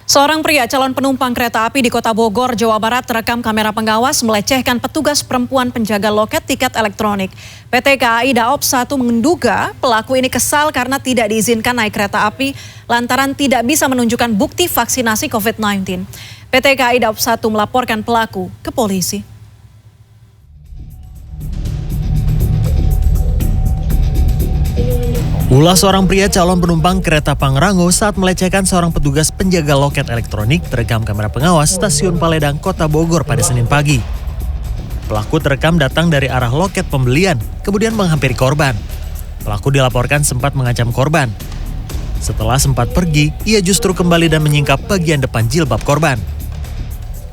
Seorang pria calon penumpang kereta api di Kota Bogor, Jawa Barat terekam kamera pengawas melecehkan petugas perempuan penjaga loket tiket elektronik. PT KAI Daop 1 menduga pelaku ini kesal karena tidak diizinkan naik kereta api lantaran tidak bisa menunjukkan bukti vaksinasi COVID-19. PT KAI Daop 1 melaporkan pelaku ke polisi. Ulah seorang pria calon penumpang kereta Pangrango saat melecehkan seorang petugas penjaga loket elektronik terekam kamera pengawas stasiun Paledang, Kota Bogor pada Senin pagi. Pelaku terekam datang dari arah loket pembelian, kemudian menghampiri korban. Pelaku dilaporkan sempat mengancam korban. Setelah sempat pergi, ia justru kembali dan menyingkap bagian depan jilbab korban.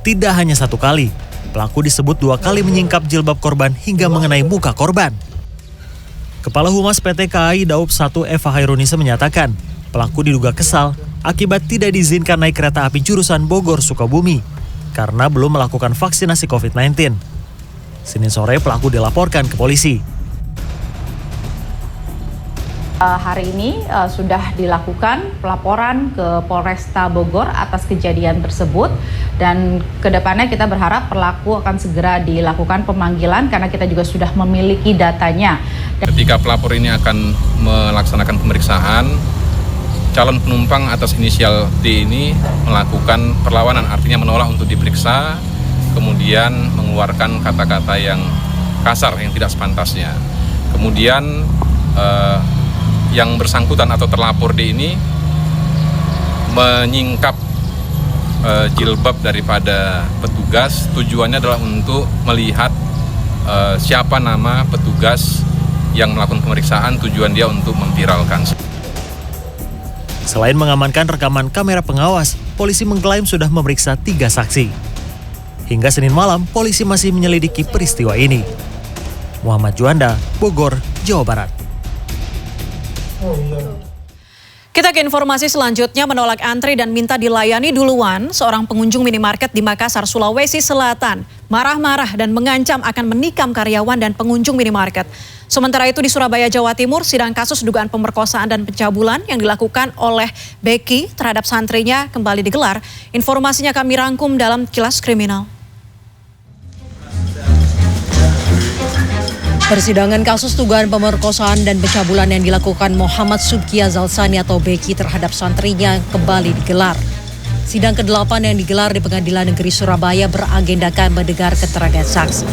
Tidak hanya satu kali, pelaku disebut 2 kali menyingkap jilbab korban hingga mengenai muka korban. Kepala Humas PT KAI Daop 1 Eva Hairunisa menyatakan, pelaku diduga kesal akibat tidak diizinkan naik kereta api jurusan Bogor-Sukabumi karena belum melakukan vaksinasi COVID-19. Senin sore pelaku dilaporkan ke polisi. Hari ini sudah dilakukan pelaporan ke Polresta Bogor atas kejadian tersebut dan kedepannya kita berharap pelaku akan segera dilakukan pemanggilan karena kita juga sudah memiliki datanya. Ketika pelapor ini akan melaksanakan pemeriksaan, calon penumpang atas inisial D ini melakukan perlawanan, artinya menolak untuk diperiksa, kemudian mengeluarkan kata-kata yang kasar yang tidak sepantasnya. Kemudian yang bersangkutan atau terlapor D ini menyingkap jilbab daripada petugas. Tujuannya adalah untuk melihat siapa nama petugas yang melakukan pemeriksaan, tujuan dia untuk memviralkan. Selain mengamankan rekaman kamera pengawas, polisi mengklaim sudah memeriksa 3 saksi. Hingga Senin malam, polisi masih menyelidiki peristiwa ini. Muhammad Juanda, Bogor, Jawa Barat. Kita ke informasi selanjutnya, menolak antri dan minta dilayani duluan, seorang pengunjung minimarket di Makassar, Sulawesi Selatan marah-marah dan mengancam akan menikam karyawan dan pengunjung minimarket. Sementara itu di Surabaya, Jawa Timur, sidang kasus dugaan pemerkosaan dan pencabulan yang dilakukan oleh Becky terhadap santrinya kembali digelar. Informasinya kami rangkum dalam Kilas Kriminal. Persidangan kasus dugaan pemerkosaan dan pencabulan yang dilakukan Muhammad Subkia Zalsani atau Becky terhadap santrinya kembali digelar. Sidang ke-8 yang digelar di Pengadilan Negeri Surabaya beragendakan mendengar keterangan saksi.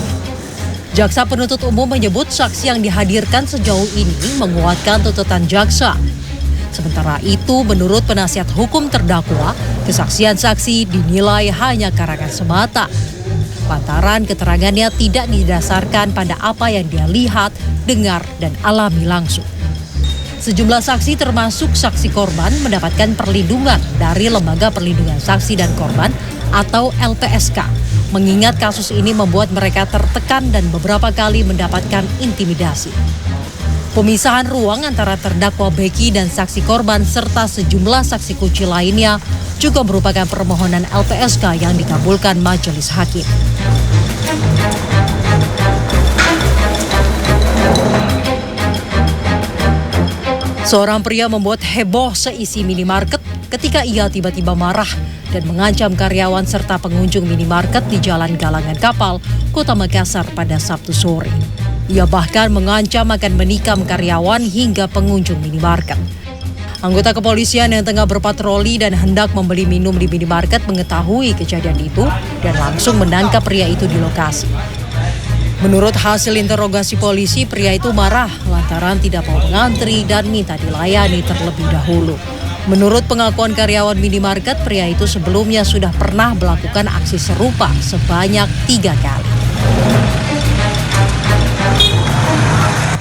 Jaksa penuntut umum menyebut saksi yang dihadirkan sejauh ini menguatkan tuntutan jaksa. Sementara itu, menurut penasihat hukum terdakwa, kesaksian saksi dinilai hanya karangan semata. Lantaran keterangannya tidak didasarkan pada apa yang dia lihat, dengar, dan alami langsung. Sejumlah saksi termasuk saksi korban mendapatkan perlindungan dari Lembaga Perlindungan Saksi dan Korban atau LPSK. Mengingat kasus ini membuat mereka tertekan dan beberapa kali mendapatkan intimidasi. Pemisahan ruang antara terdakwa Becky dan saksi korban serta sejumlah saksi kunci lainnya juga merupakan permohonan LPSK yang dikabulkan majelis hakim. Seorang pria membuat heboh seisi minimarket ketika ia tiba-tiba marah dan mengancam karyawan serta pengunjung minimarket di Jalan Galangan Kapal, Kota Makassar pada Sabtu sore. Ia bahkan mengancam akan menikam karyawan hingga pengunjung minimarket. Anggota kepolisian yang tengah berpatroli dan hendak membeli minum di minimarket mengetahui kejadian itu dan langsung menangkap pria itu di lokasi. Menurut hasil interogasi polisi, pria itu marah lantaran tidak mau mengantri dan minta dilayani terlebih dahulu. Menurut pengakuan karyawan minimarket, pria itu sebelumnya sudah pernah melakukan aksi serupa sebanyak 3 kali.